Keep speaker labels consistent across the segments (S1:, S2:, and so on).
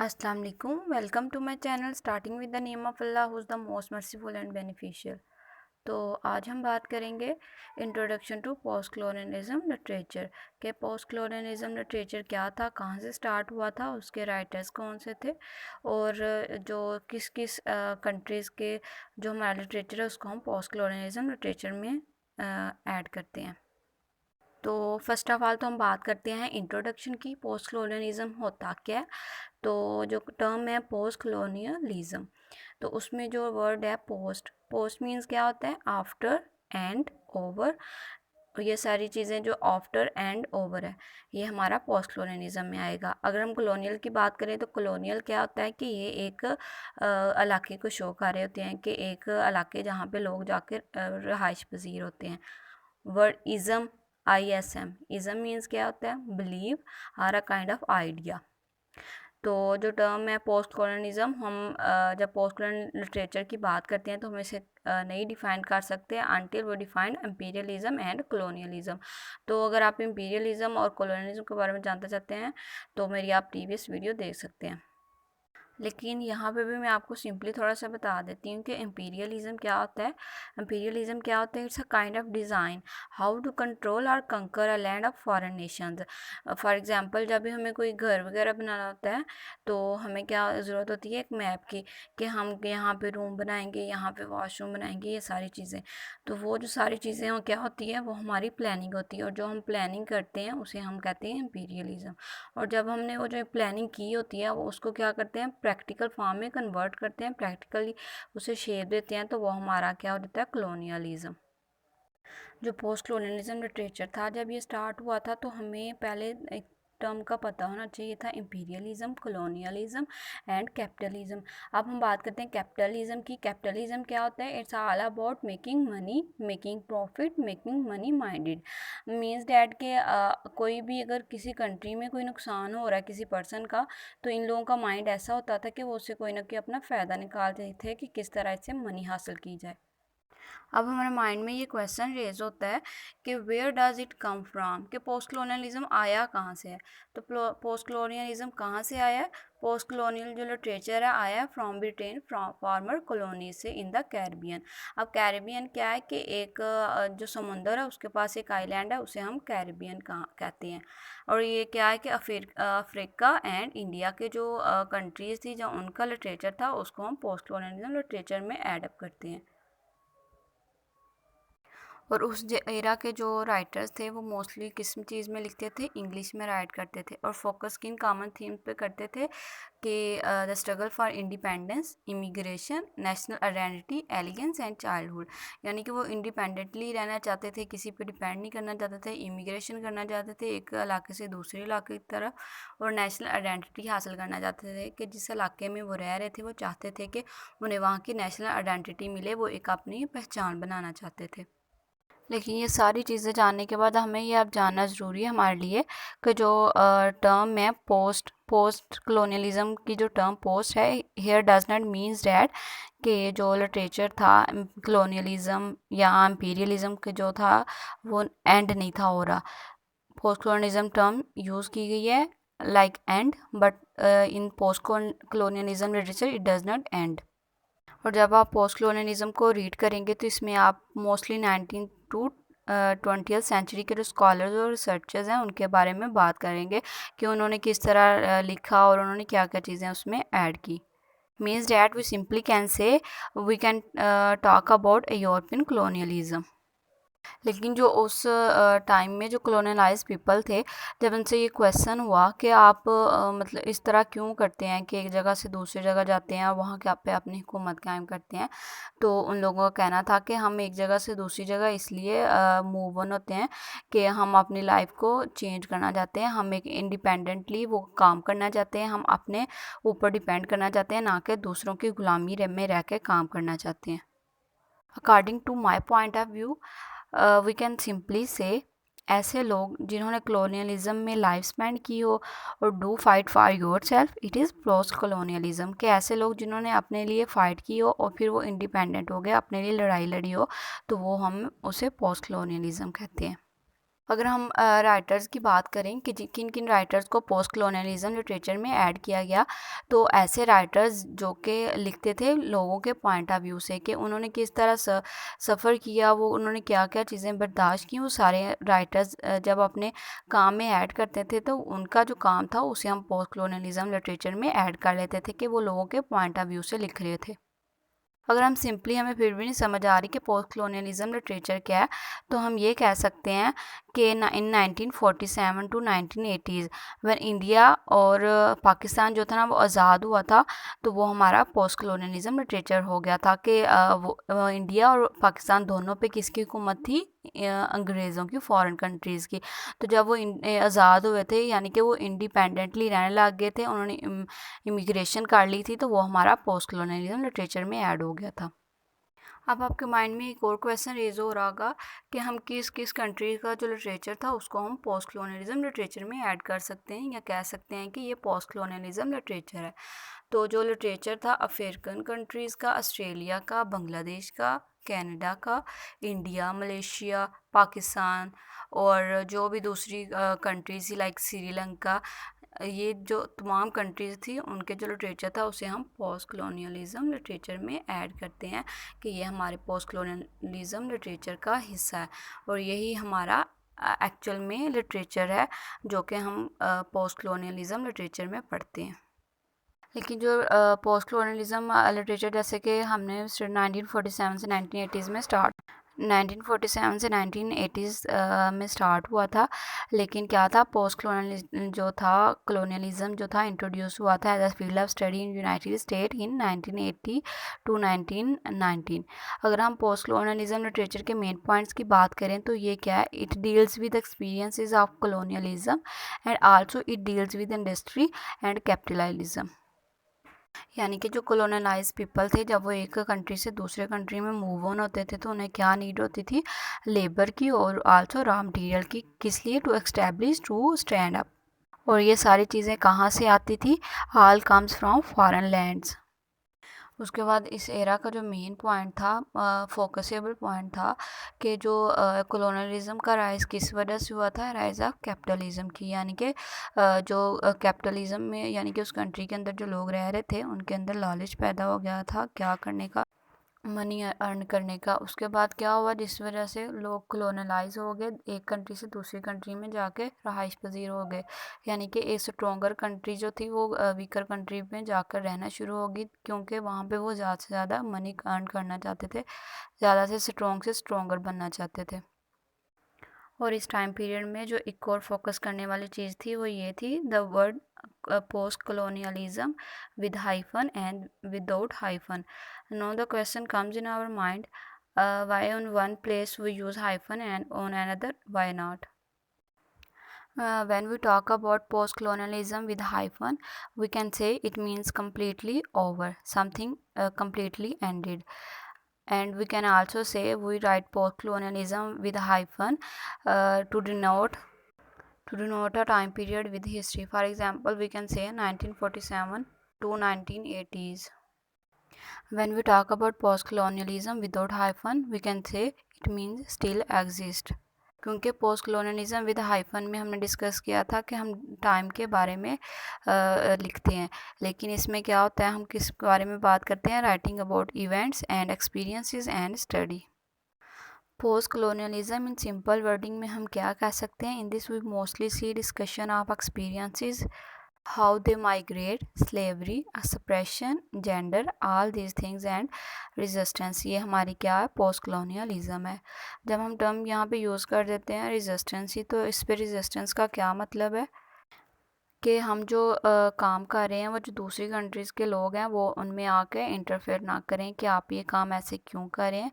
S1: अस्सलाम वालेकुम। Welcome to my channel starting with the name of Allah who is the most merciful and beneficial. तो आज हम बात करेंगे introduction to post colonialism literature के पोस्ट कॉलोनियलिज्म लिटरेचर क्या था, कहाँ से स्टार्ट हुआ था, उसके राइटर्स कौन से थे और जो किस किस कंट्रीज़ के जो हमारा लिटरेचर है उसको हम पोस्ट कॉलोनियलिज्म लिटरेचर में ऐड करते हैं। तो फर्स्ट ऑफ ऑल तो हम बात करते हैं इंट्रोडक्शन की। पोस्ट कॉलोनियलिज्म होता क्या है? तो जो टर्म है पोस्ट कॉलोनियलिज्म, तो उसमें जो वर्ड है पोस्ट, पोस्ट मीन्स क्या होता है? After and over. ये सारी चीज़ें जो आफ्टर एंड ओवर है ये हमारा पोस्ट कॉलोनियलिज्म में आएगा। अगर हम कॉलोनियल की बात करें तो कॉलोनियल क्या होता है कि ये एक इलाके को शो कर रहे होते हैं कि एक इलाके जहाँ पे लोग जाकर रहाइश पजीर होते हैं। Word ism, ISM, ism means क्या होता है? Believe or a kind of idea. तो जो टर्म है पोस्ट कॉलोनिज्म, हम जब पोस्ट कॉलोनियल लिटरेचर की बात करते हैं तो हम इसे नहीं डिफ़ाइन कर सकते अनटिल वो डिफाइन एम्पीरियलिज्म एंड कॉलोनियलिज्म। तो अगर आप एम्पीरियलिज्म और कॉलोनियलिज्म के बारे में जानना चाहते हैं तो मेरी आप प्रीवियस वीडियो देख सकते हैं। लेकिन यहाँ पे भी मैं आपको सिंपली थोड़ा सा बता देती हूँ कि एम्पीरियलिज्म क्या होता है। एम्पीरियलिज्म क्या होता है? It's a kind of design how to control और conquer a land of foreign nations. For example जब भी हमें कोई घर वगैरह बनाना होता है तो हमें क्या ज़रूरत होती है? एक मैप की, कि हम यहाँ पे रूम बनाएंगे, यहाँ पे वॉशरूम बनाएंगे, ये सारी चीज़ें। तो वो जो सारी चीज़ें वो क्या होती है? वो हमारी प्लानिंग होती है और जो हम प्लानिंग करते हैं उसे हम कहते हैं एम्पीरियलिज्म। और जब हमने वो जो प्लानिंग की होती है वो उसको क्या करते हैं? प्रैक्टिकल फॉर्म में कन्वर्ट करते हैं, प्रैक्टिकली उसे शेप देते हैं, तो वो हमारा क्या हो जाता है? कॉलोनियलिज्म। जो पोस्ट कॉलोनियलिज्म लिटरेचर था जब ये स्टार्ट हुआ था तो हमें पहले एक टर्म का पता होना चाहिए था, इंपीरियलिज्म, कॉलोनियलिज्म एंड कैपिटलिज्म। अब हम बात करते हैं कैपिटलिज्म की। कैपिटलिज्म क्या होता है? It's all about making money, making profit, making money minded. Means that के कोई भी अगर किसी कंट्री में कोई नुकसान हो रहा है किसी पर्सन का, तो इन लोगों का माइंड ऐसा होता था कि वो उससे कोई ना कोई अपना फ़ायदा निकालते थे कि किस तरह से मनी हासिल की जाए। अब हमारे माइंड में ये क्वेश्चन रेज होता है कि where does it come from, कि पोस्ट कॉलोनियलिज्म आया कहाँ से है? तो पोस्ट कॉलोनियलिज्म कहाँ से आया है? पोस्ट कॉलोनियल जो लिटरेचर है आया है from Britain, from farmer colony से इन द कैरिबियन। अब कैरिबियन क्या है कि एक जो समुंदर है उसके पास एक आइलैंड है, उसे हम कैरिबियन कहते हैं। और ये क्या है कि अफ्रीका एंड इंडिया के जो कंट्रीज़ थी जो उनका लिटरेचर था उसको हम पोस्ट कॉलोनियलिज्म लिटरेचर में एडअप करते हैं। और उस एरा के जो राइटर्स थे वो मोस्टली किस चीज़ में लिखते थे? इंग्लिश में राइट करते थे। और फोकस किन कॉमन थीम पे करते थे? कि the struggle for independence, immigration, national identity, allegiance and childhood. यानी कि वो इंडिपेंडेंटली रहना चाहते थे, किसी पे डिपेंड नहीं करना चाहते थे, इमिग्रेशन करना चाहते थे एक इलाके से दूसरे इलाके की तरफ, और नेशनल आइडेंटिटी हासिल करना चाहते थे कि जिस इलाके में वो रह रहे थे वो चाहते थे कि उन्हें वहाँ की नेशनल आइडेंटिटी मिले, वो एक अपनी पहचान बनाना चाहते थे। लेकिन ये सारी चीज़ें जानने के बाद हमें ये अब जानना ज़रूरी है हमारे लिए कि जो टर्म है पोस्ट कॉलोनियलिज्म की जो टर्म पोस्ट है, here does not means that कि जो लिटरेचर था कॉलोनियलिज्म या इम्पीरियलिज्म के जो था वो एंड नहीं था हो रहा। पोस्ट कॉलोनियलिज्म टर्म यूज़ की गई है like and, but in post colonialism literature it does not and. और जब आप पोस्ट कॉलोनियलिज्म को रीड करेंगे तो इसमें आप मोस्टली 19 टू 20th सेंचुरी के जो स्कॉलर्स और रिसर्चर्स हैं उनके बारे में बात करेंगे कि उन्होंने किस तरह लिखा और उन्होंने क्या क्या चीज़ें उसमें ऐड की। Means that we simply can say we can talk about European colonialism. लेकिन जो उस टाइम में जो कॉलोनलाइज पीपल थे, जब उनसे ये क्वेश्चन हुआ कि आप मतलब इस तरह क्यों करते हैं कि एक जगह से दूसरी जगह जाते हैं और वहाँ के पे अपनी हुकूमत कायम करते हैं, तो उन लोगों का कहना था कि हम एक जगह से दूसरी जगह इसलिए मूव ऑन होते हैं कि हम अपनी लाइफ को चेंज करना चाहते हैं, हम एक इंडिपेंडेंटली वो काम करना चाहते हैं, हम अपने ऊपर डिपेंड करना चाहते हैं, ना कि दूसरों की गुलामी में रह के काम करना चाहते हैं। According to my point of view we can simply say ऐसे लोग जिन्होंने कॉलोनियलिज्म में लाइफ स्पेंड की हो और do fight for your self, it is post colonialism. के ऐसे लोग जिन्होंने अपने लिए फ़ाइट की हो और फिर वो इंडिपेंडेंट हो गए, अपने लिए लड़ाई लड़ी हो, तो वो हम उसे पोस्ट कॉलोनियलिज्म कहते हैं। अगर हम राइटर्स की बात करें कि किन किन राइटर्स को पोस्ट कलोनियलिज्म लिटरेचर में ऐड किया गया, तो ऐसे राइटर्स जो कि लिखते थे लोगों के पॉइंट ऑफ व्यू से, कि उन्होंने किस तरह सफ़र किया, वो उन्होंने क्या क्या चीज़ें बर्दाश्त की, वो सारे राइटर्स जब अपने काम में ऐड करते थे तो उनका जो काम था उसे हम पोस्ट कलोनियलिज्म लिटरेचर में ऐड कर लेते थे कि वो लोगों के पॉइंट ऑफ व्यू से लिख रहे थे। अगर हम सिंपली हमें फिर भी नहीं समझ आ रही कि पोस्ट कलोनियलिज्म लिटरेचर क्या है, तो हम ये कह सकते हैं कि इन 1947 टू 1980s व्हेन इंडिया और पाकिस्तान जो था ना वो आज़ाद हुआ था, तो वो हमारा पोस्ट कलोनियलिज्म लिटरेचर हो गया था कि इंडिया और पाकिस्तान दोनों पे किसकी हुकूमत थी, अंग्रेज़ों की, फॉरेन कंट्रीज़ की। तो जब वो आज़ाद हुए थे, यानी कि वो इंडिपेंडेंटली रहने लग गए थे, उन्होंने इमिग्रेशन कर ली थी, तो वो हमारा पोस्ट कलोनियलिज्म लिटरेचर में ऐड हो गया था। अब आपके माइंड में एक और क्वेश्चन रेज हो रहा होगा कि हम किस किस कंट्री का जो लिटरेचर था उसको हम पोस्ट कलोनियलिज्म लिटरेचर में ऐड कर सकते हैं, या कह सकते हैं कि ये पोस्ट कलोनियलिज्म लिटरेचर है। तो जो लिटरेचर था अफ्रीकन कंट्रीज़ का, ऑस्ट्रेलिया का, बांग्लादेश का, कनाडा का, इंडिया, मलेशिया, पाकिस्तान और जो भी दूसरी कंट्रीज़ थी लाइक श्रीलंका, ये जो तमाम कंट्रीज़ थी उनके जो लिटरेचर था उसे हम पोस्ट कलोनियलिज्म लिटरेचर में ऐड करते हैं कि ये हमारे पोस्ट कलोनियलिज्म लिटरेचर का हिस्सा है, और यही हमारा एक्चुअल में लिटरेचर है जो कि हम पोस्ट कलोनियलिज्म लिटरेचर में पढ़ते हैं। लेकिन जो पोस्ट कलोनियलिज्म लिटरेचर जैसे कि हमने 1947 से 1980s में 1947 से 1980s में स्टार्ट हुआ था। लेकिन क्या था, पोस्ट कलोनियलिज्म जो था, कलोनियलिज्म जो था इंट्रोड्यूस हुआ था as a field of study in United State in 1980 to 1919। अगर हम पोस्ट कलोनियलिज्म लिटरेचर के मेन पॉइंट्स की बात करें तो ये क्या है, it deals with experiences of colonialism and also it deals with industry and capitalism. यानी कि जो कॉलोनाइज पीपल थे, जब वो एक कंट्री से दूसरे कंट्री में मूव ऑन होते थे तो उन्हें क्या नीड होती थी, लेबर की और आल्सो रॉ मटेरियल की, किस लिए, to establish, to stand up. और ये सारी चीज़ें कहाँ से आती थी, all comes from foreign lands. उसके बाद इस एरा का जो मेन पॉइंट था, फोकसेबल पॉइंट था, कि जो कॉलोनलिज्म का राइज किस वजह से हुआ था, राइज ऑफ कैपिटलिज्म की। यानी कि जो कैपिटलिज्म में, यानी कि उस कंट्री के अंदर जो लोग रह रहे थे उनके अंदर लालच पैदा हो गया था क्या करने का, मनी अर्न करने का। उसके बाद क्या हुआ, जिस वजह से लोग कलोनलाइज हो गए, एक कंट्री से दूसरी कंट्री में जाके रहाइश पजीर हो गए। यानी कि एक स्ट्रॉन्गर कंट्री जो थी वो वीकर कंट्री में जाकर रहना शुरू होगी, क्योंकि वहाँ पे वो ज़्यादा से ज़्यादा मनी अर्न करना चाहते थे, ज़्यादा से स्ट्रॉन्गर बनना चाहते थे। और इस टाइम पीरियड में जो एक और फोकस करने वाली चीज़ थी वो ये थी, the word post colonialism with hyphen and without hyphen. Now the question comes in our mind, why on one place we use hyphen and on another why not? When we talk about post-colonialism with hyphen, we can say it means completely over, something completely ended. And we can also say we write post-colonialism with hyphen to denote a time period with history. For example, we can say 1947 to 1980s. When we talk about post-colonialism without hyphen, we can say it means still exist. क्योंकि post colonialism with hyphen में हमने discuss किया था कि हम time के बारे में लिखते हैं, लेकिन इसमें क्या होता है, हम किस बारे में बात करते हैं, writing about events and experiences and study. Post colonialism in simple wording में हम क्या कह सकते हैं, in this we mostly see discussion of experiences, how they migrate, slavery, suppression, gender, all these things and resistance। ये हमारी क्या है, पोस्ट कलोनियलिज्म है। जब हम टर्म यहाँ पे यूज़ कर देते हैं रेजिस्टेंस ही, तो इस पे रेजिस्टेंस का क्या मतलब है कि हम जो काम कर रहे हैं वो जो दूसरी कंट्रीज़ के लोग हैं वो उनमें आके इंटरफेयर ना करें कि आप ये काम ऐसे क्यों करें,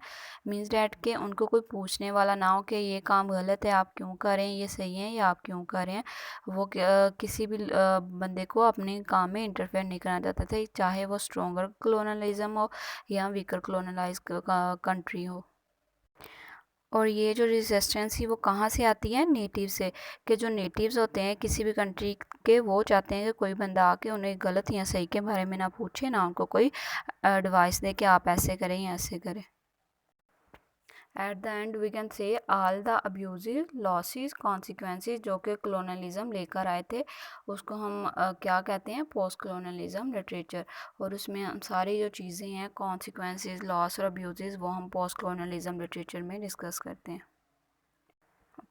S1: मीन्स डैट कि उनको कोई पूछने वाला ना हो कि ये काम गलत है आप क्यों करें, ये सही है या आप क्यों करें। वो किसी भी बंदे को अपने काम में इंटरफेयर नहीं करना चाहते थे, चाहे वो स्ट्रॉन्गर कलोनलिज्म हो या वीकर कलोनलाइज कंट्री हो। और ये जो रेजिस्टेंस ही वो कहाँ से आती है, नेटिव से, कि जो नेटिव्स होते हैं किसी भी कंट्री के, वो चाहते हैं कि कोई बंदा आके उन्हें गलत या सही के बारे में ना पूछे, ना उनको कोई एडवाइस दे कि आप ऐसे करें या ऐसे करें। At the end we can say all the abusive losses consequences जो कि कॉलोनियलिज्म लेकर आए थे उसको हम क्या कहते हैं, पोस्ट कॉलोनियलिज्म लिटरेचर। और उसमें हम सारी जो चीज़ें हैं कॉन्सिक्वेंसेस लॉस और अब्यूज़िव वो हम पोस्ट कॉलोनियलिज्म लिटरेचर में डिस्कस करते हैं।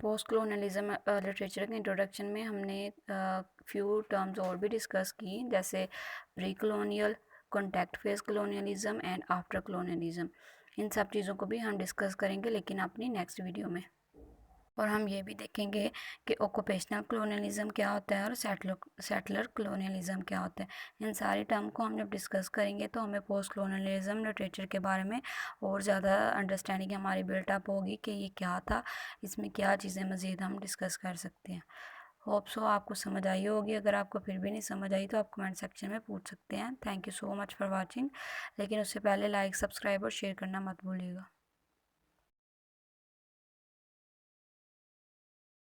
S1: पोस्ट कॉलोनियलिज्म लिटरेचर के इंट्रोडक्शन में हमने फ्यू टर्म्स और भी डिस्कस की, जैसे pre colonial, contact phase colonialism and after colonialism. इन सब चीज़ों को भी हम डिस्कस करेंगे लेकिन अपनी नेक्स्ट वीडियो में। और हम ये भी देखेंगे कि ऑक्यूपेशनल कॉलोनियलिज्म क्या होता है और सेटलर कॉलोनियलिज्म क्या होता है। इन सारे टर्म को हम जब डिस्कस करेंगे तो हमें पोस्ट कॉलोनियलिज्म लिटरेचर के बारे में और ज़्यादा अंडरस्टैंडिंग हमारी बिल्टअप होगी कि ये क्या था, इसमें क्या चीज़ें मज़ीद हम डिस्कस कर सकते हैं। होप सो आपको समझ आई होगी। अगर आपको फिर भी नहीं समझ आई तो आप कमेंट सेक्शन में पूछ सकते हैं। Thank you so much for watching. लेकिन उससे पहले लाइक, सब्सक्राइब और शेयर करना मत भूलिएगा।